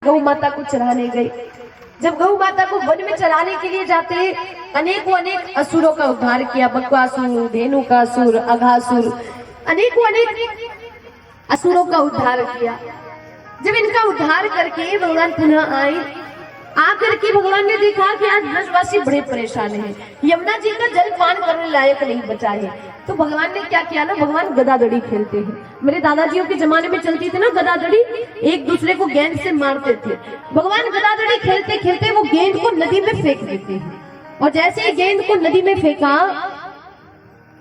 गौ माता को चराने गए। जब गौ माता को वन में चराने के लिए जाते अनेक असुरों का उद्धार किया। बकासुर, धेनुकासुर, अघासुर, अनेक असुरों का उद्धार किया। जब इनका उद्धार करके भगवान पुनः आए, आकर के भगवान ने देखा कि आज ब्रजवासी बड़े परेशान हैं, यमुना जी का जल पान करने लायक नहीं बचा है। तो भगवान ने क्या किया ना, भगवान गदादड़ी खेलते हैं। मेरे दादाजियों के जमाने में चलती थी ना गदादड़ी, एक दूसरे को गेंद से मारते थे। भगवान गदादड़ी खेलते खेलते वो गेंद को नदी में फेंक देते हैं, और जैसे ही गेंद को नदी में फेंका,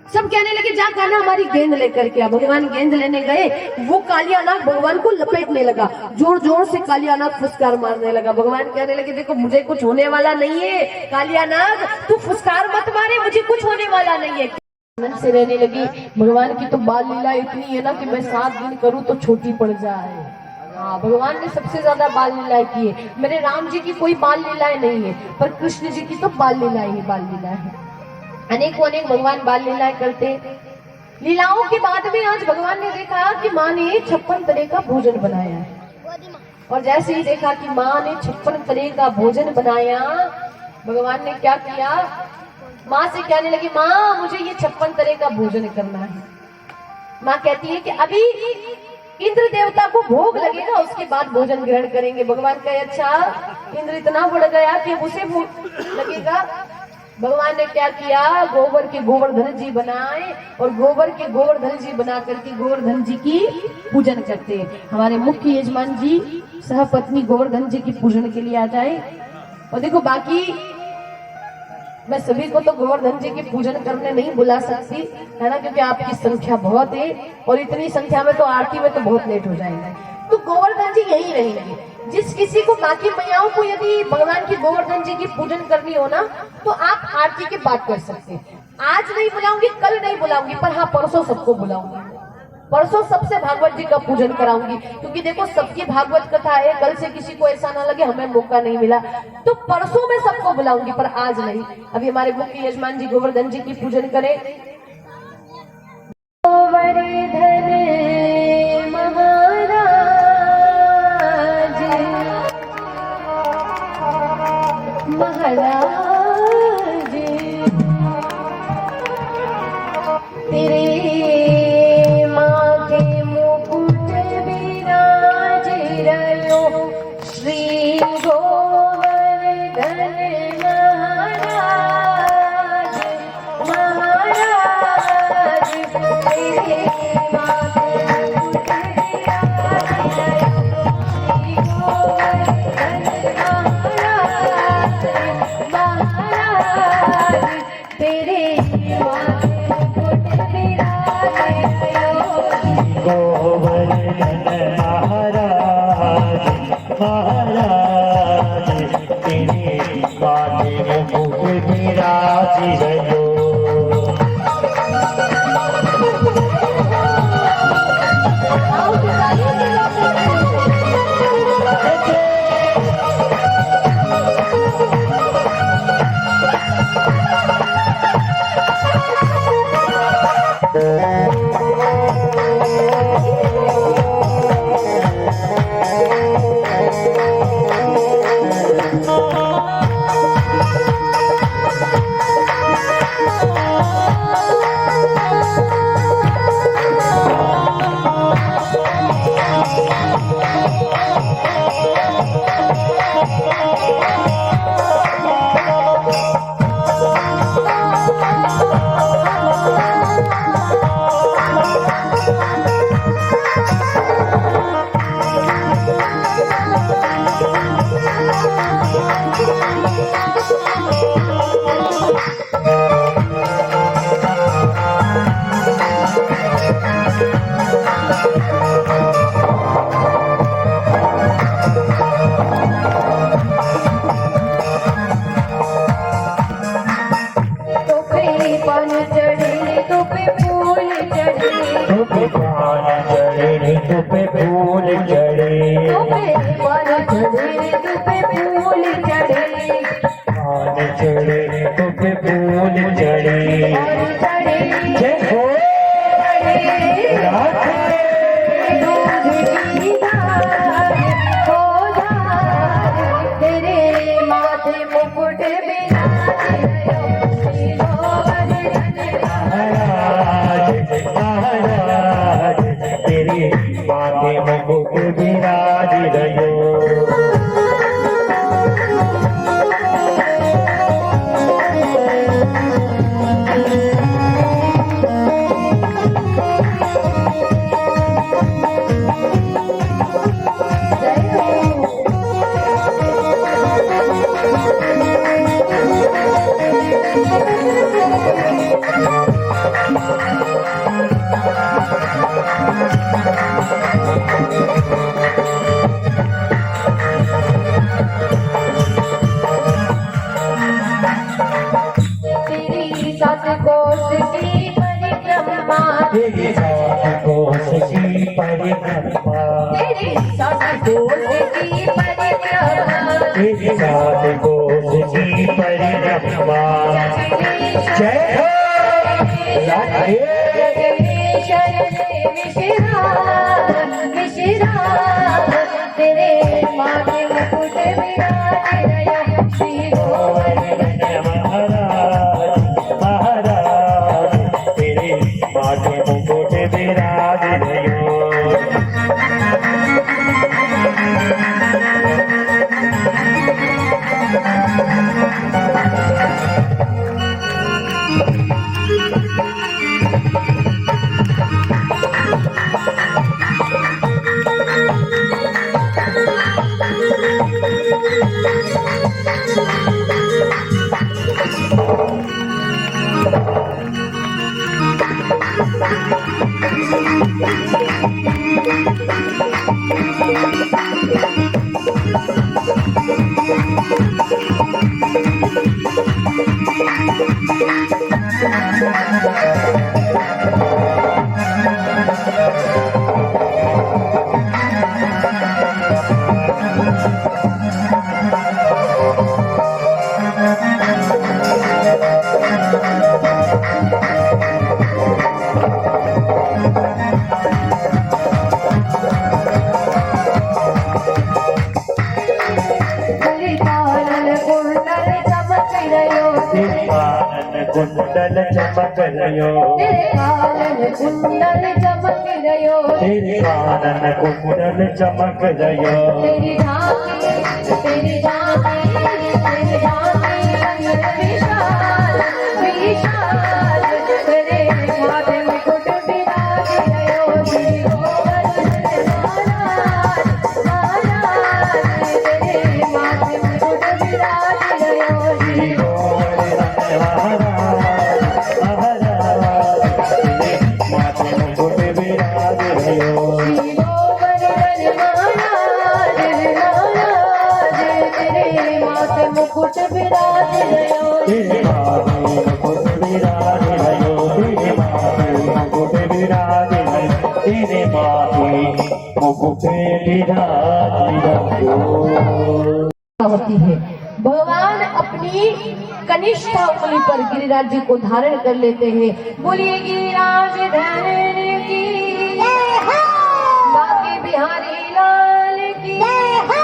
सब कहने लगे जा कान्हा हमारी गेंद लेकर के आ। भगवान गेंद लेने गए, वो कालियानाग भगवान को लपेटने लगा, जोर जोर से कालियानाग फुसकार मारने लगा। भगवान कहने लगे देखो मुझे कुछ होने वाला नहीं है, कालियानाग तू फुसकार मत मारे, मुझे कुछ होने वाला नहीं है। मन से रहने लगी। भगवान की तो बाल लीला इतनी है ना कि मैं 7 दिन करूं तो छोटी पड़ जाए। हाँ, भगवान ने सबसे ज्यादा बाल लीलाएं की है। मेरे राम जी की कोई बाल लीलाएं नहीं है, पर कृष्ण जी की तो बाल लीलाएं ही बाल लीला है। अनेक भगवान बाल लीलाएं करते। लीलाओं के बाद में आज भगवान ने देखा कि माँ ने 56 तरह का भोजन बनाया है, और जैसे ही देखा कि माँ ने 56 तरह का भोजन बनाया, भगवान ने क्या किया, माँ से कहने लगी माँ मुझे ये 56 तरह का भोजन करना है। माँ कहती है कि अभी इंद्र देवता को भोग लगेगा, उसके बाद भोजन ग्रहण करेंगे। भगवान कहे अच्छा इंद्र इतना बढ़ गया कि उसे भोग लगेगा। भगवान ने क्या किया, गोबर के गोवर्धन जी बनाए, और गोबर के गोवर्धन जी बना करके गोवर्धन जी की पूजन करते हैं। हमारे मुख्य यजमान जी सहपत्नी गोवर्धन जी की पूजन के लिए आ जाए। और देखो बाकी मैं सभी को तो गोवर्धन जी की पूजन करने नहीं बुला सकती है ना, क्योंकि आपकी संख्या बहुत है, और इतनी संख्या में तो आरती में तो बहुत लेट हो जाएंगे। तो गोवर्धन जी यही रहेंगे। जिस किसी को बाकी मैयाओं को यदि भगवान की गोवर्धन जी की पूजन करनी हो ना, तो आप आरती के बाद कर सकते हैं। आज नहीं बुलाऊंगी, कल नहीं बुलाऊंगी, पर हाँ परसों सबको बुलाऊंगी। परसों सबसे भागवत जी का पूजन कराऊंगी, क्योंकि देखो सबकी भागवत कथा है। कल से किसी को ऐसा ना लगे हमें मौका नहीं मिला, तो परसों मैं सबको बुलाऊंगी, पर आज नहीं। अभी हमारे मुख्य यजमान जी गोवर्धन जी की पूजन करें। गोवर्धन महाराज महाराज तेरे श्री गोवर्धन महाराज महाराज तेरे माथे श्री गोवर्धन महाराज महाराज तेरे माथे गोवर्धन महाराज महाराज तेरे माथे मुकुट विराज रहो। विराज रयो। तेरी सात कोस की परिक्रमा, तेरी सात कोस की परिक्रमा, तेरी सात कोस की परिक्रमा, तेरी सात कोस की परिक्रमा। जय हो राधे। तेरे माथे मुकुट विराज रयो, श्री गोवर्धन महाराज तेरे माथे मुकुट विराज रयो। कुंडल चमक रयो, तेरे कानन कुंडल चमक रयो, तेरे कानन कुंडल चमक रयो। तेरी झांकी तेरी झांकी तेरी झांकी रंग विशाल विशाल, तेरे माथे मुकुट विराज रयो, श्री गोवर्धन महाराज महाराज, तेरे माथे मुकुट विराज रयो, श्री गोवर्धन महाराज मुकुट विराज रयो, तेरे माथे मुकुट विराज रयो, तेरे माथे मुकुट विराज रयो, तेरे माथे मुकुट विराज रयो। होती है भगवान अपनी कनिष्ठा उंगली पर गिरिराज जी को धारण कर लेते हैं। बोलिए गिरिराज धरण की जय हो, बांके बिहारी लाल की जय हो।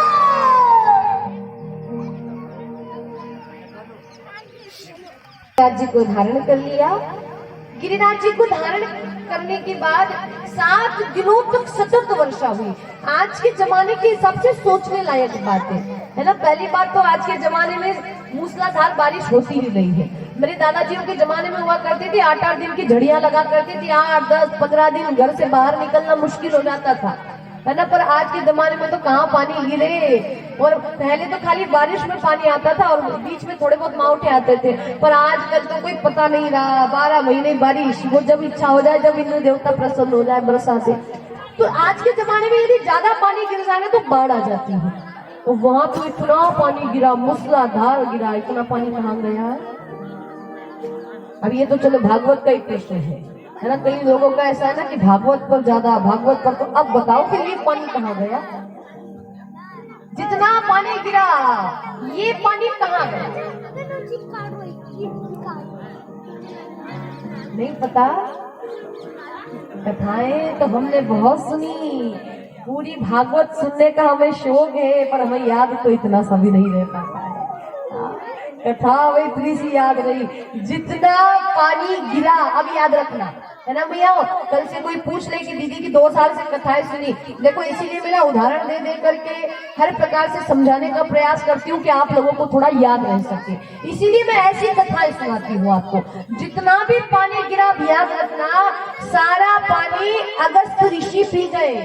गिरिराज जी को धारण कर लिया। गिरिराज जी को धारण करने के बाद 7 दिनों तक सतत वर्षा हुई। आज के जमाने के हिसाब से सोचने लायक बात है ना। पहली बात तो आज के जमाने में मूसलाधार बारिश होती ही नहीं है। मेरे दादाजियों के जमाने में हुआ करती थी 8-8 दिन की झड़ियां लगा करती थी, 8-10-15 दिन घर से बाहर निकलना मुश्किल हो जाता था, है ना। पर आज के जमाने में तो कहाँ पानी गिरे, और पहले तो खाली बारिश में पानी आता था और बीच में थोड़े बहुत मावठे आते थे। पर आजकल तो कोई पता नहीं रहा, 12 महीने बारिश, वो जब इच्छा हो जाए, जब इंद्र देवता प्रसन्न हो जाए बरसा से। तो आज के जमाने में यदि ज्यादा पानी गिर जाए तो बाढ़ आ जाती है। तो वहां तो इतना पानी गिरा, मूसलाधार गिरा, इतना पानी कहाँ गया है। अब ये तो चलो भागवत का ही प्रश्न है ना। कई लोगों का ऐसा है ना कि भागवत पर ज्यादा, भागवत पर। तो अब बताओ फिर ये पानी कहाँ गया, जितना पानी गिरा ये पानी कहाँ गया, नहीं पता। कथाएं तो हमने बहुत सुनी, पूरी भागवत सुनने का हमें शौक है, पर हमें याद तो इतना सभी नहीं रह पाता है। कथा वही इतनी सी याद रही, जितना पानी गिरा। अब याद रखना, है ना भैया। कल से कोई पूछ ले कि दीदी की 2 साल से कथाएं सुनी, देखो इसीलिए मेरा उदाहरण दे दे करके हर प्रकार से समझाने का प्रयास करती हूँ कि आप लोगों को थोड़ा याद रह सके, इसीलिए मैं ऐसी कथाएं सुनाती हूँ आपको। जितना भी पानी गिरा याद रखना, सारा पानी अगस्त ऋषि पी गए।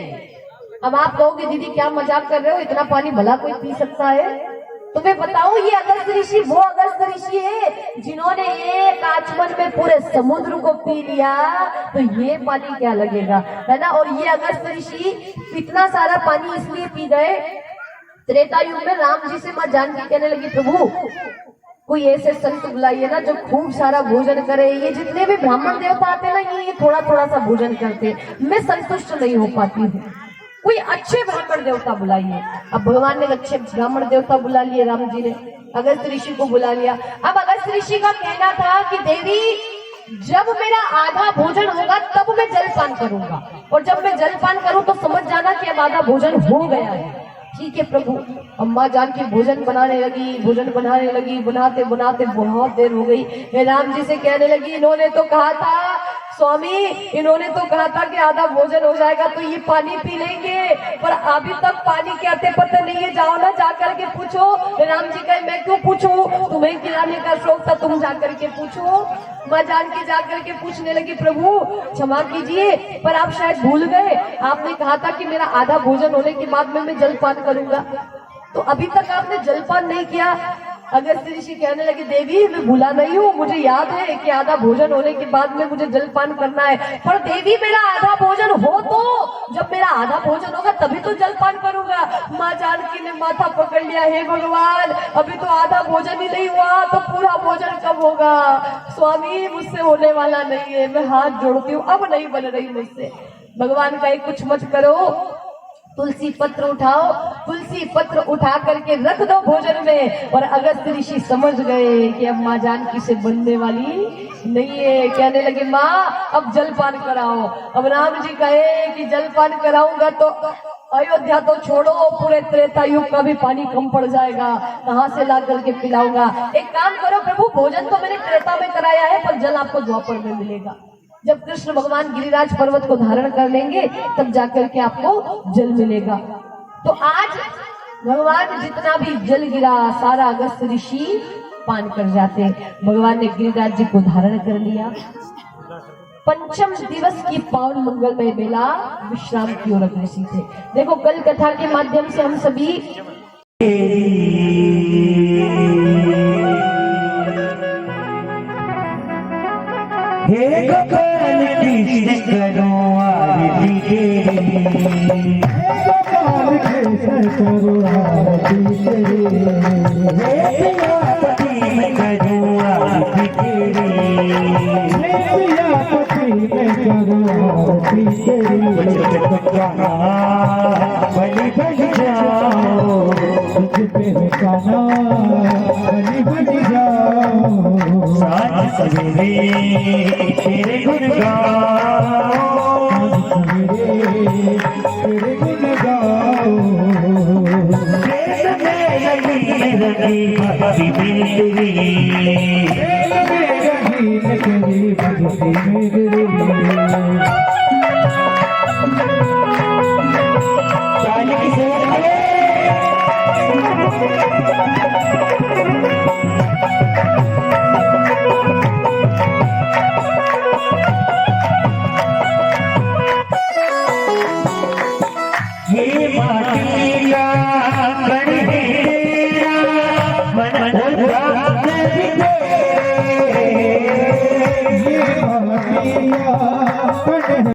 अब आप कहोगे दीदी क्या मजाक कर रहे हो, इतना पानी भला कोई पी सकता है? तो मैं बताऊं, ये अगस्त ऋषि वो अगस्त ऋषि है जिन्होंने एक आचमन में पूरे समुद्र को पी लिया, तो ये पानी क्या लगेगा, है ना। और ये अगस्त ऋषि इतना सारा पानी इसलिए पी गए, त्रेता युग में राम जी से मां जानकी कहने लगी प्रभु कोई ऐसे संत बुलाइए ना जो खूब सारा भोजन करे, ये जितने भी ब्राह्मण देवता आते ना ये थोड़ा थोड़ा सा भोजन करते, मैं संतुष्ट नहीं हो पाती हूँ, कोई अच्छे ब्राह्मण देवता बुलाइए। अब भगवान ने अच्छे ब्राह्मण देवता बुला लिए, राम जी ने अगस्त ऋषि को बुला लिया। अब अगस्त ऋषि का कहना था कि देवी जब मेरा आधा भोजन होगा तब मैं जलपान करूंगा, और जब मैं जलपान करूं तो समझ जाना कि अब आधा भोजन हो गया है। ठीक है प्रभु। अम्मा जानकी भोजन बनाने लगी, बनाते बनाते बहुत देर हो गई। राम जी से कहने लगी इन्होंने तो कहा था स्वामी, इन्होंने तो कहा था कि आधा भोजन हो जाएगा तो ये पानी पी लेंगे, पर अभी तक पानी के आते पता नहीं है, जाओ ना जाकर के पूछो। राम जी कहे मैं क्यों पूछूं, तुम्हें खिलाने का शौक था, तुम जाकर के पूछो। माँ जानकी जाकर के पूछने लगी प्रभु क्षमा कीजिए पर आप शायद भूल गए, आपने कहा था कि मेरा आधा भोजन होने के बाद में मैं जलपान करूंगा, तो अभी तक आपने जलपान नहीं किया। अगस्त ऋषि कहने लगे देवी मैं भूला नहीं हूँ, मुझे याद है कि आधा भोजन होने के बाद में मुझे जलपान करना है, पर देवी मेरा आधा भोजन हो तो जब मेरा आधा भोजन होगा तभी तो जलपान करूंगा। माँ जानकी ने माथा पकड़ लिया, हे भगवान अभी तो आधा भोजन ही नहीं हुआ तो पूरा भोजन कब होगा, स्वामी मुझसे होने वाला नहीं है, मैं हाथ जोड़ती हूँ, अब नहीं बन रही मुझसे। भगवान का कुछ मत करो, तुलसी पत्र उठाओ, तुलसी पत्र उठा करके रख दो भोजन में। और अगस्त ऋषि समझ गए कि अब माँ जानकी से बनने वाली नहीं है, कहने लगे माँ अब जलपान कराओ। अब राम जी कहे कि जलपान कराऊंगा तो अयोध्या तो छोड़ो, पूरे त्रेता युग का भी पानी कम पड़ जाएगा, कहाँ से ला करके पिलाऊंगा। एक काम करो प्रभु, भोजन तो मैंने त्रेता में कराया है पर जल आपको द्वापर में मिलेगा। जब कृष्ण भगवान गिरिराज पर्वत को धारण कर लेंगे तब जाकर के आपको जल मिलेगा। तो आज भगवान जितना भी जल गिरा सारा अगस्त ऋषि पान कर जाते। भगवान ने गिरिराज जी को धारण कर लिया। पंचम दिवस की पावन मंगलमय बेला विश्राम की ओर अग्रसर थे। देखो कल कथा के माध्यम से हम सभी हे गोपाल कृष्ण करो आरती तेरी, गोपाल कृष्ण करो आरती तेरी, हे प्रियापति मैं करो आरती तेरी, हे प्रियापति मैं करो आरती तेरी। बलि बन जाओ तुझ पे काना, बलि बन जाओ साथ सवेरे तेरे गुण गाओ, तेरे गुण गाओ। देश में रही भक्ति मेरी, देश में रही भक्ति मेरी। चाली की सेवा ये माटी का कण तेरा मन उदास है, ये माटी का कण